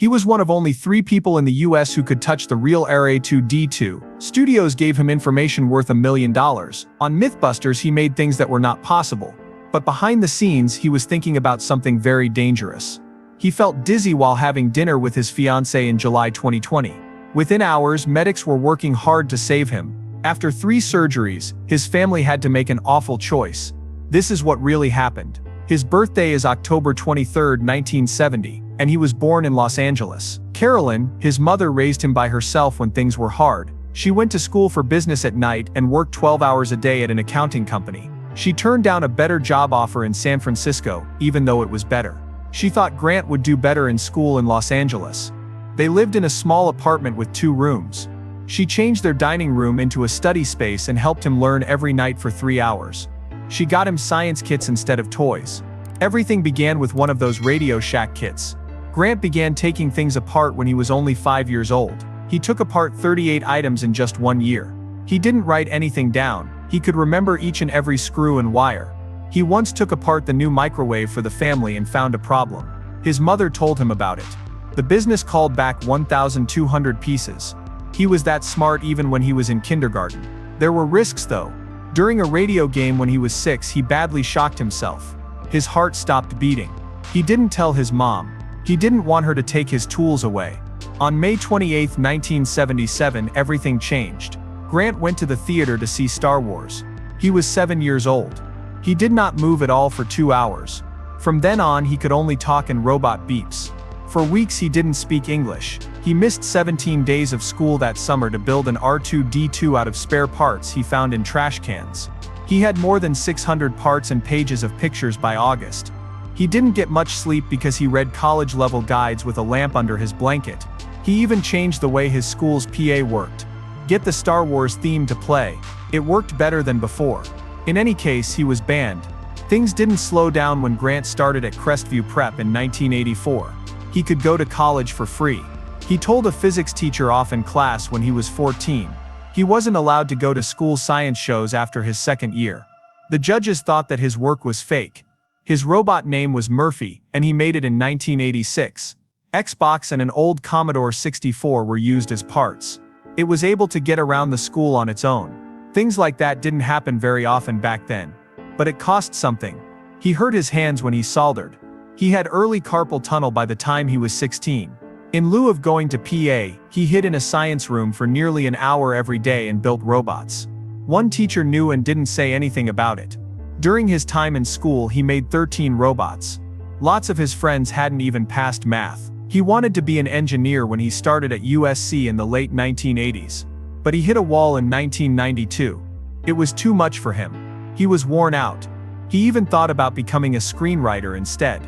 He was one of only 3 people in the US who could touch the real R2-D2. Studios gave him information worth $1 million. On MythBusters, he made things that were not possible. But behind the scenes, he was thinking about something very dangerous. He felt dizzy while having dinner with his fiancée in July 2020. Within hours, medics were working hard to save him. After 3 surgeries, his family had to make an awful choice. This is what really happened. His birthday is October 23, 1970, and he was born in Los Angeles. Carolyn, his mother, raised him by herself when things were hard. She went to school for business at night and worked 12 hours a day at an accounting company. She turned down a better job offer in San Francisco, even though it was better. She thought Grant would do better in school in Los Angeles. They lived in a small apartment with 2 rooms. She changed their dining room into a study space and helped him learn every night for 3 hours. She got him science kits instead of toys. Everything began with one of those Radio Shack kits. Grant began taking things apart when he was only 5 years old. He took apart 38 items in just 1 year. He didn't write anything down. He could remember each and every screw and wire. He once took apart the new microwave for the family and found a problem. His mother told him about it. The business called back 1,200 pieces. He was that smart even when he was in kindergarten. There were risks though. During a radio game when he was 6, he badly shocked himself. His heart stopped beating. He didn't tell his mom. He didn't want her to take his tools away. On May 28, 1977, everything changed. Grant went to the theater to see Star Wars. He was 7 years old. He did not move at all for 2 hours. From then on, he could only talk in robot beeps. For weeks he didn't speak English. He missed 17 days of school that summer to build an R2-D2 out of spare parts he found in trash cans. He had more than 600 parts and pages of pictures by August. He didn't get much sleep because he read college-level guides with a lamp under his blanket. He even changed the way his school's PA worked. Get the Star Wars theme to play. It worked better than before. In any case, he was banned. Things didn't slow down when Grant started at Crestview Prep in 1984. He could go to college for free. He told a physics teacher off in class when he was 14. He wasn't allowed to go to school science shows after his 2nd year. The judges thought that his work was fake. His robot name was Murphy, and he made it in 1986. Xbox and an old Commodore 64 were used as parts. It was able to get around the school on its own. Things like that didn't happen very often back then. But it cost something. He hurt his hands when he soldered. He had early carpal tunnel by the time he was 16. In lieu of going to PA, he hid in a science room for nearly an hour every day and built robots. One teacher knew and didn't say anything about it. During his time in school, he made 13 robots. Lots of his friends hadn't even passed math. He wanted to be an engineer when he started at USC in the late 1980s. But he hit a wall in 1992. It was too much for him. He was worn out. He even thought about becoming a screenwriter instead.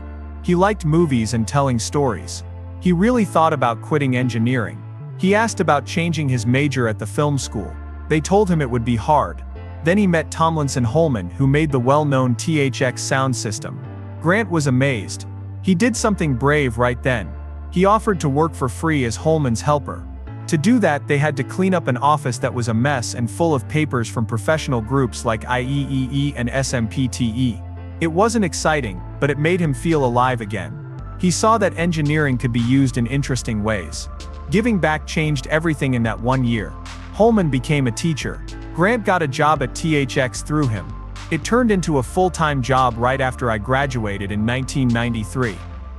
He liked movies and telling stories. He really thought about quitting engineering. He asked about changing his major at the film school. They told him it would be hard. Then he met Tomlinson Holman, who made the well-known THX sound system. Grant was amazed. He did something brave right then. He offered to work for free as Holman's helper. To do that, they had to clean up an office that was a mess and full of papers from professional groups like IEEE and SMPTE. It wasn't exciting, but it made him feel alive again. He saw that engineering could be used in interesting ways. Giving back changed everything in that 1 year. Holman became a teacher. Grant got a job at THX through him. It turned into a full-time job right after I graduated in 1993.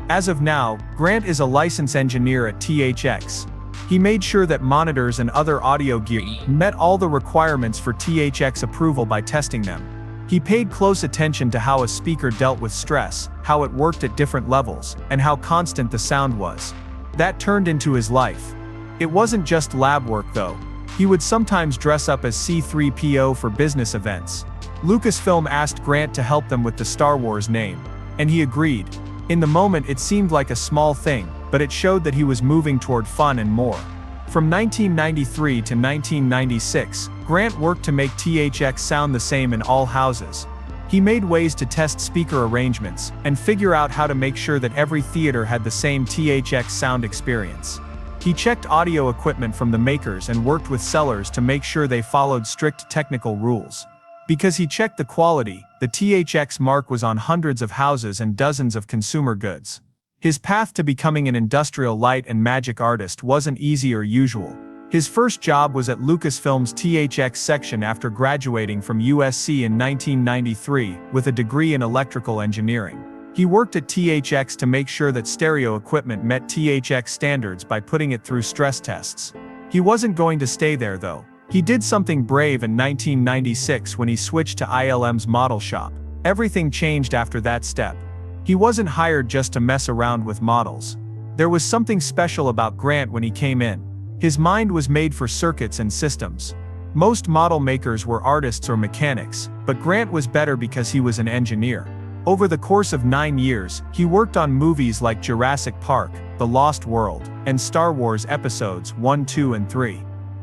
As of now, Grant is a licensed engineer at THX. He made sure that monitors and other audio gear met all the requirements for THX approval by testing them. He paid close attention to how a speaker dealt with stress, how it worked at different levels, and how constant the sound was. That turned into his life. It wasn't just lab work though. He would sometimes dress up as C-3PO for business events. Lucasfilm asked Grant to help them with the Star Wars name, and he agreed. In the moment it seemed like a small thing, but it showed that he was moving toward fun and more. From 1993 to 1996, Grant worked to make THX sound the same in all houses. He made ways to test speaker arrangements, and figure out how to make sure that every theater had the same THX sound experience. He checked audio equipment from the makers and worked with sellers to make sure they followed strict technical rules. Because he checked the quality, the THX mark was on hundreds of houses and dozens of consumer goods. His path to becoming an industrial light and magic artist wasn't easy or usual. His first job was at Lucasfilm's THX section after graduating from USC in 1993 with a degree in electrical engineering. He worked at THX to make sure that stereo equipment met THX standards by putting it through stress tests. He wasn't going to stay there though. He did something brave in 1996 when he switched to ILM's model shop. Everything changed after that step. He wasn't hired just to mess around with models. There was something special about Grant when he came in. His mind was made for circuits and systems. Most model makers were artists or mechanics, but Grant was better because he was an engineer. Over the course of 9 years, he worked on movies like Jurassic Park, The Lost World, and Star Wars Episodes 1, 2, and 3.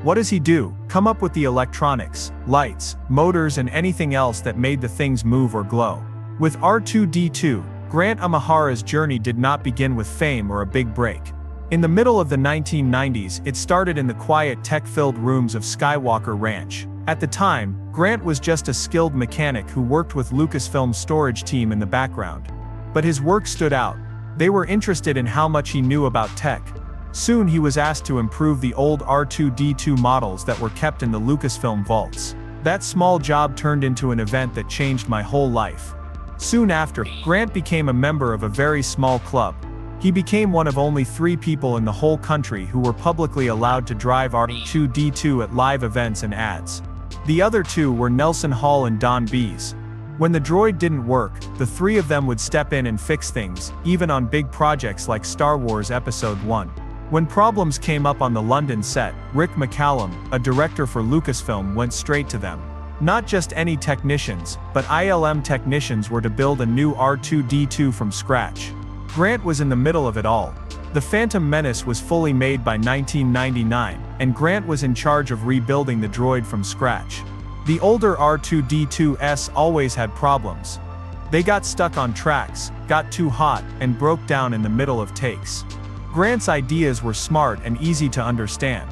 What does he do? Come up with the electronics, lights, motors, and anything else that made the things move or glow. With R2-D2, Grant Imahara's journey did not begin with fame or a big break. In the middle of the 1990s, it started in the quiet tech-filled rooms of Skywalker Ranch. At the time, Grant was just a skilled mechanic who worked with Lucasfilm's storage team in the background. But his work stood out. They were interested in how much he knew about tech. Soon he was asked to improve the old R2-D2 models that were kept in the Lucasfilm vaults. That small job turned into an event that changed my whole life. Soon after, Grant became a member of a very small club. He became one of only 3 people in the whole country who were publicly allowed to drive R2-D2 at live events and ads. The other 2 were Nelson Hall and Don Bees. When the droid didn't work, the 3 of them would step in and fix things, even on big projects like Star Wars Episode 1. When problems came up on the London set, Rick McCallum, a director for Lucasfilm, went straight to them. Not just any technicians, but ILM technicians were to build a new R2-D2 from scratch. Grant was in the middle of it all. The Phantom Menace was fully made by 1999, and Grant was in charge of rebuilding the droid from scratch. The older R2-D2s always had problems. They got stuck on tracks, got too hot, and broke down in the middle of takes. Grant's ideas were smart and easy to understand.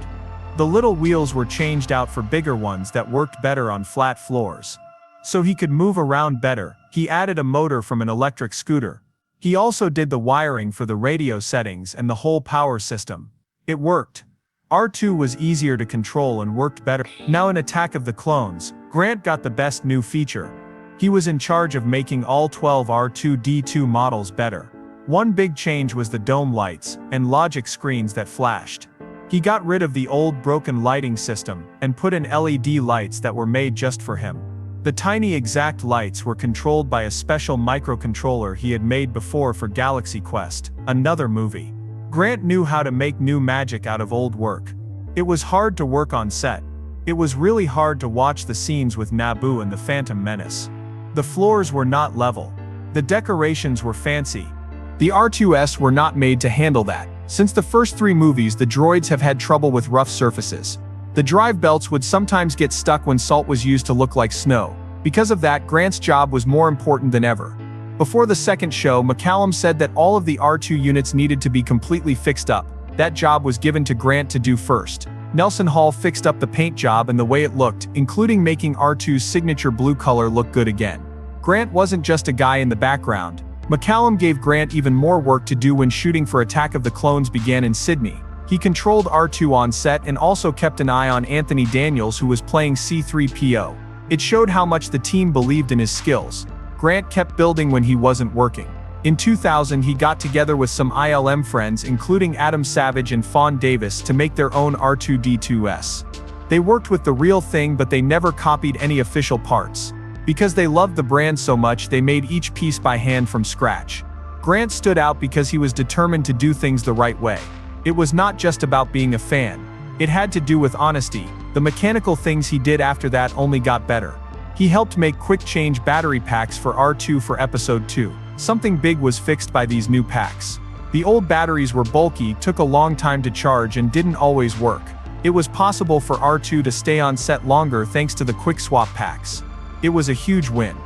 The little wheels were changed out for bigger ones that worked better on flat floors. So he could move around better, he added a motor from an electric scooter. He also did the wiring for the radio settings and the whole power system. It worked. R2 was easier to control and worked better. Now in Attack of the Clones, Grant got the best new feature. He was in charge of making all 12 R2-D2 models better. One big change was the dome lights and logic screens that flashed. He got rid of the old broken lighting system and put in LED lights that were made just for him. The tiny exact lights were controlled by a special microcontroller he had made before for Galaxy Quest, another movie. Grant knew how to make new magic out of old work. It was hard to work on set. It was really hard to watch the scenes with Naboo and the Phantom Menace. The floors were not level. The decorations were fancy. The R2s were not made to handle that. Since the first 3 movies, the droids have had trouble with rough surfaces. The drive belts would sometimes get stuck when salt was used to look like snow. Because of that, Grant's job was more important than ever. Before the second show, McCallum said that all of the R2 units needed to be completely fixed up. That job was given to Grant to do first. Nelson Hall fixed up the paint job and the way it looked, including making R2's signature blue color look good again. Grant wasn't just a guy in the background. McCallum gave Grant even more work to do when shooting for Attack of the Clones began in Sydney. He controlled R2 on set and also kept an eye on Anthony Daniels, who was playing C-3PO. It showed how much the team believed in his skills. Grant kept building when he wasn't working. In 2000, he got together with some ILM friends, including Adam Savage and Fawn Davis, to make their own R2-D2s. They worked with the real thing, but they never copied any official parts. Because they loved the brand so much, they made each piece by hand from scratch. Grant stood out because he was determined to do things the right way. It was not just about being a fan. It had to do with honesty. The mechanical things he did after that only got better. He helped make quick change battery packs for R2 for Episode 2. Something big was fixed by these new packs. The old batteries were bulky, took a long time to charge, and didn't always work. It was possible for R2 to stay on set longer thanks to the quick swap packs. It was a huge win.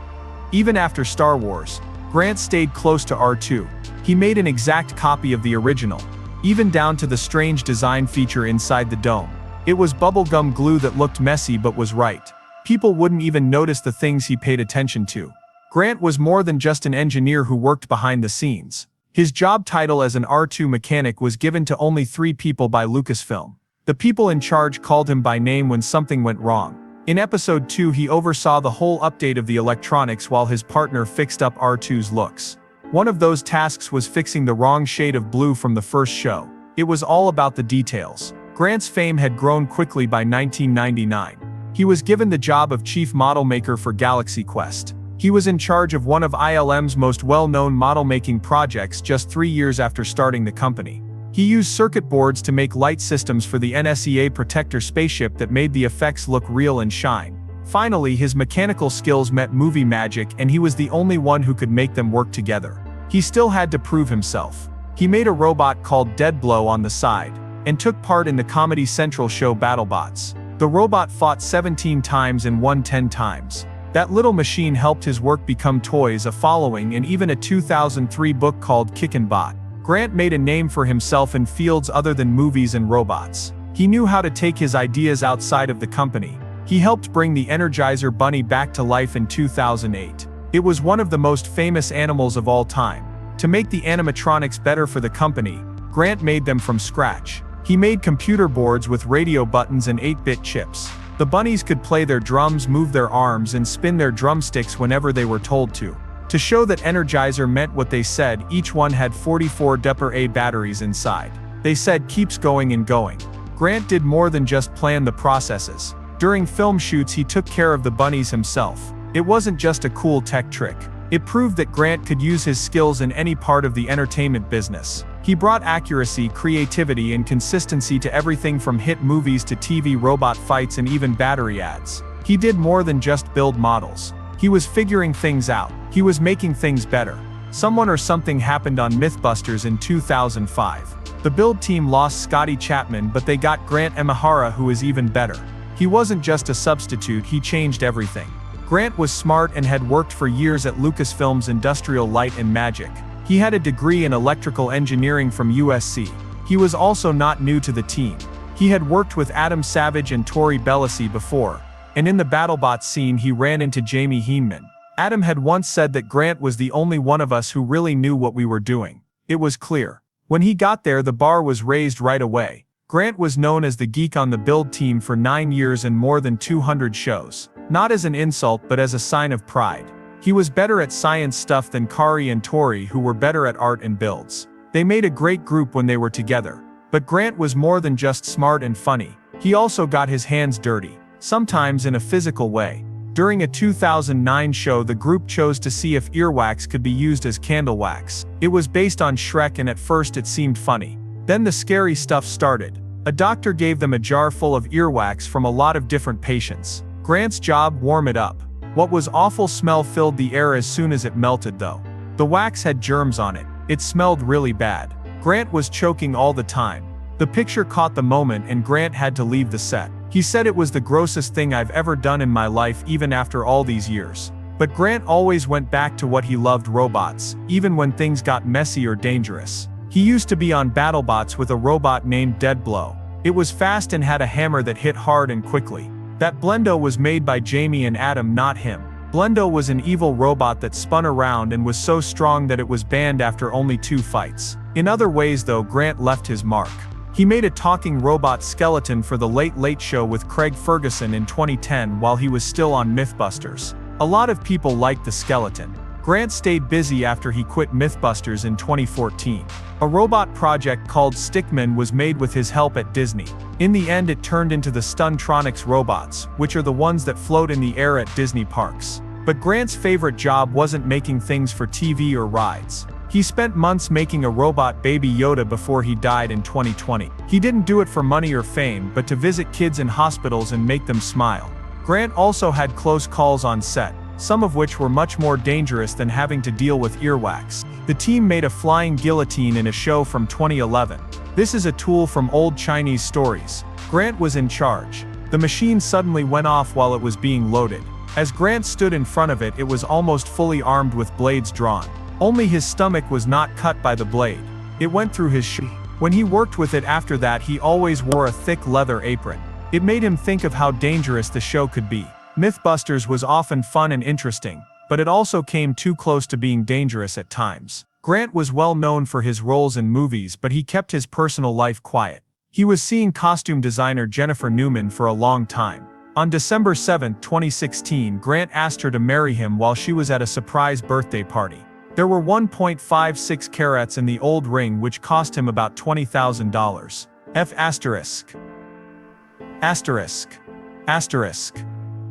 Even after Star Wars, Grant stayed close to R2. He made an exact copy of the original, even down to the strange design feature inside the dome. It was bubblegum glue that looked messy but was right. People wouldn't even notice the things he paid attention to. Grant was more than just an engineer who worked behind the scenes. His job title as an R2 mechanic was given to only 3 people by Lucasfilm. The people in charge called him by name when something went wrong. In episode 2, he oversaw the whole update of the electronics while his partner fixed up R2's looks. One of those tasks was fixing the wrong shade of blue from the first show. It was all about the details. Grant's fame had grown quickly by 1999. He was given the job of chief model maker for Galaxy Quest. He was in charge of one of ILM's most well-known model-making projects just 3 years after starting the company. He used circuit boards to make light systems for the NSEA Protector spaceship that made the effects look real and shine. Finally, his mechanical skills met movie magic, and he was the only one who could make them work together. He still had to prove himself. He made a robot called Deadblow on the side, and took part in the Comedy Central show BattleBots. The robot fought 17 times and won 10 times. That little machine helped his work become toys, a following, and even a 2003 book called Kickin' Bot. Grant made a name for himself in fields other than movies and robots. He knew how to take his ideas outside of the company. He helped bring the Energizer Bunny back to life in 2008. It was one of the most famous animals of all time. To make the animatronics better for the company, Grant made them from scratch. He made computer boards with radio buttons and 8-bit chips. The bunnies could play their drums, move their arms, and spin their drumsticks whenever they were told to. To show that Energizer meant what they said, each one had 44 AA batteries inside. They said keeps going and going. Grant did more than just plan the processes. During film shoots, he took care of the bunnies himself. It wasn't just a cool tech trick. It proved that Grant could use his skills in any part of the entertainment business. He brought accuracy, creativity, and consistency to everything from hit movies to TV robot fights and even battery ads. He did more than just build models. He was figuring things out. He was making things better. Someone or something happened on MythBusters in 2005. The build team lost Scotty Chapman, but they got Grant Imahara, who is even better. He wasn't just a substitute, he changed everything. Grant was smart and had worked for years at Lucasfilm's Industrial Light and Magic. He had a degree in electrical engineering from USC. He was also not new to the team. He had worked with Adam Savage and Tori Belleci before, and in the BattleBots scene he ran into Jamie Heenman. Adam had once said that Grant was the only one of us who really knew what we were doing. It was clear. When he got there, the bar was raised right away. Grant was known as the geek on the build team for 9 years and more than 200 shows. Not as an insult, but as a sign of pride. He was better at science stuff than Kari and Tori, who were better at art and builds. They made a great group when they were together. But Grant was more than just smart and funny. He also got his hands dirty, sometimes in a physical way. During a 2009 show, the group chose to see if earwax could be used as candle wax. It was based on Shrek, and at first it seemed funny. Then the scary stuff started. A doctor gave them a jar full of earwax from a lot of different patients. Grant's job: warm it up. What was awful smell filled the air as soon as it melted though. The wax had germs on it. It smelled really bad. Grant was choking all the time. The picture caught the moment and Grant had to leave the set. He said it was the grossest thing I've ever done in my life, even after all these years. But Grant always went back to what he loved: robots, even when things got messy or dangerous. He used to be on BattleBots with a robot named Deadblow. It was fast and had a hammer that hit hard and quickly. That Blendo was made by Jamie and Adam, not him. Blendo was an evil robot that spun around and was so strong that it was banned after only 2 fights. In other ways though, Grant left his mark. He made a talking robot skeleton for the Late Late Show with Craig Ferguson in 2010 while he was still on MythBusters. A lot of people liked the skeleton. Grant stayed busy after he quit MythBusters in 2014. A robot project called Stickman was made with his help at Disney. In the end, it turned into the Stuntronics robots, which are the ones that float in the air at Disney parks. But Grant's favorite job wasn't making things for TV or rides. He spent months making a robot Baby Yoda before he died in 2020. He didn't do it for money or fame, but to visit kids in hospitals and make them smile. Grant also had close calls on set, some of which were much more dangerous than having to deal with earwax. The team made a flying guillotine in a show from 2011. This is a tool from old Chinese stories. Grant was in charge. The machine suddenly went off while it was being loaded. As Grant stood in front of it, it was almost fully armed with blades drawn. Only his stomach was not cut by the blade. It went through his shoe. When he worked with it after that, he always wore a thick leather apron. It made him think of how dangerous the show could be. MythBusters was often fun and interesting, but it also came too close to being dangerous at times. Grant was well known for his roles in movies, but he kept his personal life quiet. He was seeing costume designer Jennifer Newman for a long time. On December 7, 2016, Grant asked her to marry him while she was at a surprise birthday party. There were 1.56 carats in the old ring, which cost him about $20,000.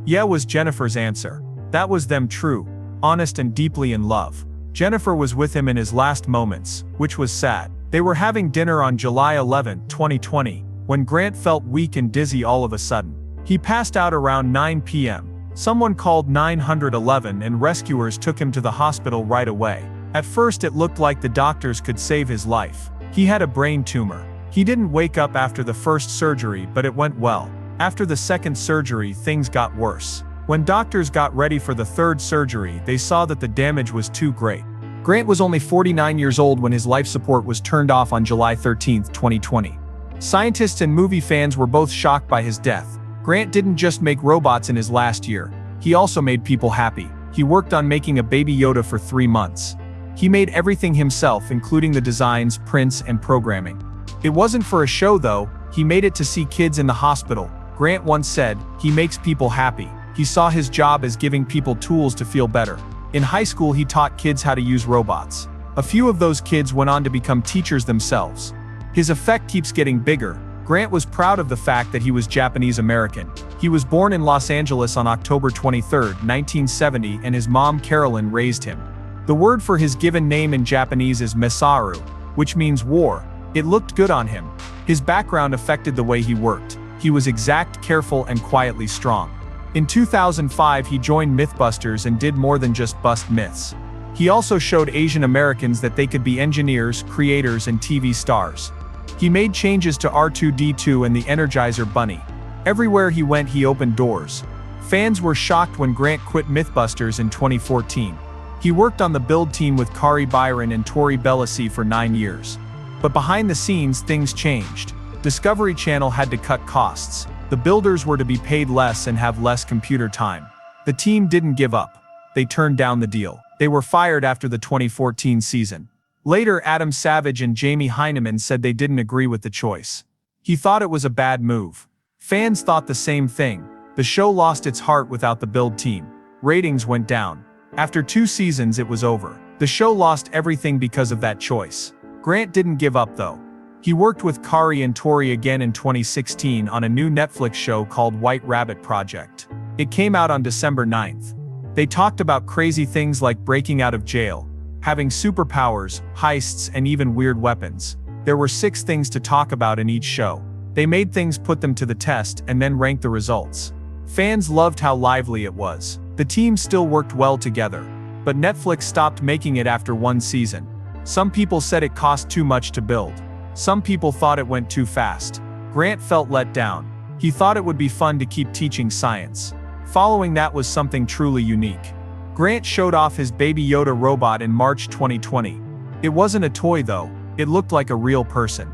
Yeah, was Jennifer's answer. That was them, true, honest and deeply in love. Jennifer was with him in his last moments, which was sad. They were having dinner on July 11, 2020, when Grant felt weak and dizzy all of a sudden. He passed out around 9 p.m. Someone called 911 and rescuers took him to the hospital right away. At first it looked like the doctors could save his life. He had a brain tumor. He didn't wake up after the first surgery, but it went well. After the second surgery, things got worse. When doctors got ready for the third surgery, they saw that the damage was too great. Grant was only 49 years old when his life support was turned off on July 13, 2020. Scientists and movie fans were both shocked by his death. Grant didn't just make robots in his last year, he also made people happy. He worked on making a baby Yoda for 3 months. He made everything himself, including the designs, prints, and programming. It wasn't for a show though, he made it to see kids in the hospital. Grant once said, "He makes people happy." He saw his job as giving people tools to feel better. In high school, he taught kids how to use robots. A few of those kids went on to become teachers themselves. His effect keeps getting bigger. Grant was proud of the fact that he was Japanese American. He was born in Los Angeles on October 23, 1970, and his mom Carolyn raised him. The word for his given name in Japanese is Mesaru, which means war. It looked good on him. His background affected the way he worked. He was exact, careful, and quietly strong. In 2005, he joined MythBusters and did more than just bust myths. He also showed Asian Americans that they could be engineers, creators, and TV stars. He made changes to R2-D2 and the Energizer Bunny. Everywhere he went, he opened doors. Fans were shocked when Grant quit MythBusters in 2014. He worked on the build team with Kari Byron and Tori Bellasi for 9 years. But behind the scenes, things changed. Discovery Channel had to cut costs. The builders were to be paid less and have less computer time. The team didn't give up. They turned down the deal. They were fired after the 2014 season. Later, Adam Savage and Jamie Hyneman said they didn't agree with the choice. He thought it was a bad move. Fans thought the same thing. The show lost its heart without the build team. Ratings went down. After 2 seasons, it was over. The show lost everything because of that choice. Grant didn't give up though. He worked with Kari and Tori again in 2016 on a new Netflix show called White Rabbit Project. It came out on December 9th. They talked about crazy things like breaking out of jail, having superpowers, heists, and even weird weapons. There were 6 things to talk about in each show. They made things, put them to the test, and then ranked the results. Fans loved how lively it was. The team still worked well together. But Netflix stopped making it after 1 season. Some people said it cost too much to build. Some people thought it went too fast. Grant felt let down. He thought it would be fun to keep teaching science. Following that was something truly unique. Grant showed off his Baby Yoda robot in March 2020. It wasn't a toy though, it looked like a real person.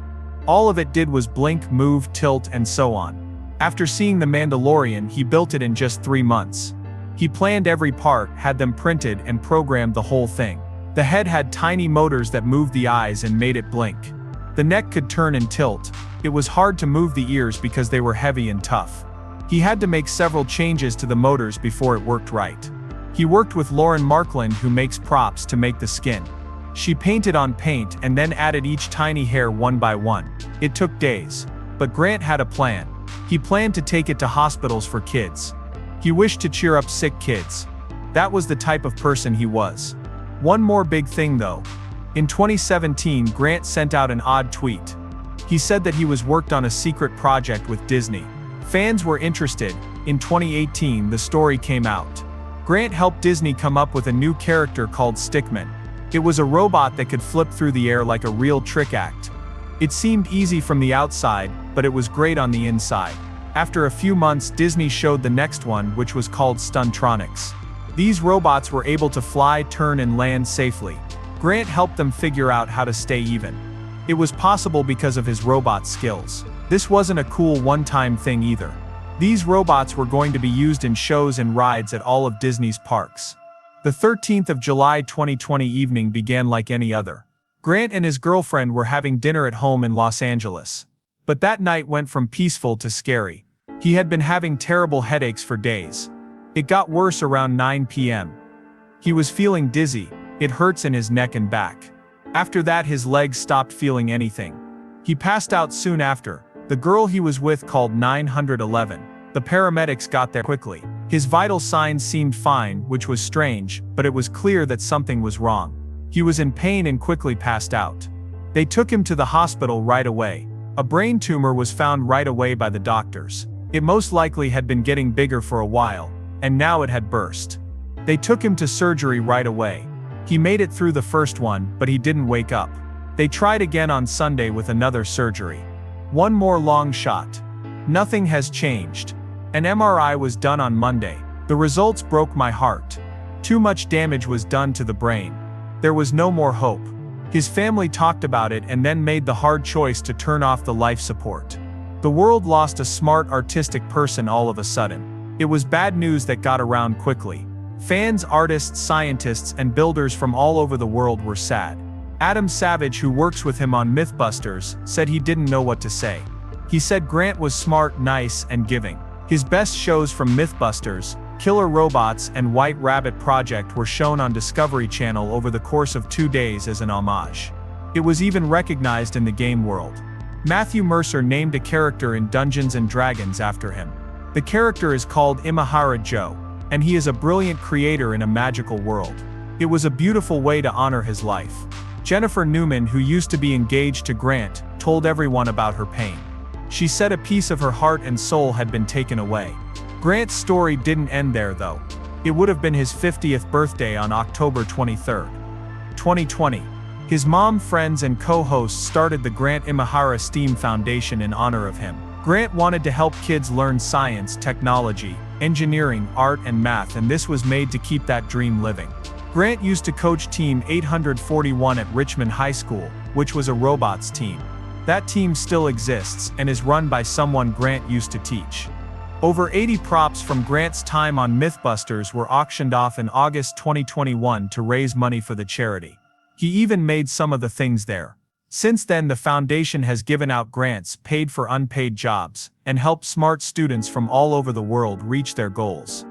All of it did was blink, move, tilt, and so on. After seeing The Mandalorian, he built it in just 3 months. He planned every part, had them printed, and programmed the whole thing. The head had tiny motors that moved the eyes and made it blink. The neck could turn and tilt. It was hard to move the ears because they were heavy and tough. He had to make several changes to the motors before it worked right. He worked with Lauren Markland, who makes props, to make the skin. She painted on paint and then added each tiny hair one by one. It took days. But Grant had a plan. He planned to take it to hospitals for kids. He wished to cheer up sick kids. That was the type of person he was. One more big thing though. In 2017, Grant sent out an odd tweet. He said that he was worked on a secret project with Disney. Fans were interested. In 2018, the story came out. Grant helped Disney come up with a new character called Stickman. It was a robot that could flip through the air like a real trick act. It seemed easy from the outside, but it was great on the inside. After a few months, Disney showed the next one, which was called Stuntronics. These robots were able to fly, turn, and land safely. Grant helped them figure out how to stay even. It was possible because of his robot skills. This wasn't a cool one-time thing either. These robots were going to be used in shows and rides at all of Disney's parks. The 13th of July 2020 evening began like any other. Grant and his girlfriend were having dinner at home in Los Angeles. But that night went from peaceful to scary. He had been having terrible headaches for days. It got worse around 9 p.m. He was feeling dizzy, it hurts in his neck and back. After that his legs stopped feeling anything. He passed out soon after. The girl he was with called 911. The paramedics got there quickly. His vital signs seemed fine, which was strange, but it was clear that something was wrong. He was in pain and quickly passed out. They took him to the hospital right away. A brain tumor was found right away by the doctors. It most likely had been getting bigger for a while, and now it had burst. They took him to surgery right away. He made it through the first one, but he didn't wake up. They tried again on Sunday with another surgery. One more long shot. Nothing has changed. An MRI was done on Monday. The results broke my heart. Too much damage was done to the brain. There was no more hope. His family talked about it and then made the hard choice to turn off the life support. The world lost a smart, artistic person all of a sudden. It was bad news that got around quickly. Fans, artists, scientists, and builders from all over the world were sad. Adam Savage, who works with him on MythBusters, said he didn't know what to say. He said Grant was smart, nice, and giving. His best shows from MythBusters, Killer Robots, and White Rabbit Project were shown on Discovery Channel over the course of 2 days as an homage. It was even recognized in the game world. Matthew Mercer named a character in Dungeons & Dragons after him. The character is called Imahara Joe, and he is a brilliant creator in a magical world. It was a beautiful way to honor his life. Jennifer Newman, who used to be engaged to Grant, told everyone about her pain. She said a piece of her heart and soul had been taken away. Grant's story didn't end there though. It would have been his 50th birthday on October 23, 2020. His mom, friends, and co-hosts started the Grant Imahara STEAM Foundation in honor of him. Grant wanted to help kids learn science, technology, engineering, art, and math, and this was made to keep that dream living. Grant used to coach Team 841 at Richmond High School, which was a robots team. That team still exists and is run by someone Grant used to teach. Over 80 props from Grant's time on MythBusters were auctioned off in August 2021 to raise money for the charity. He even made some of the things there. Since then, the foundation has given out grants, paid for unpaid jobs, and helped smart students from all over the world reach their goals.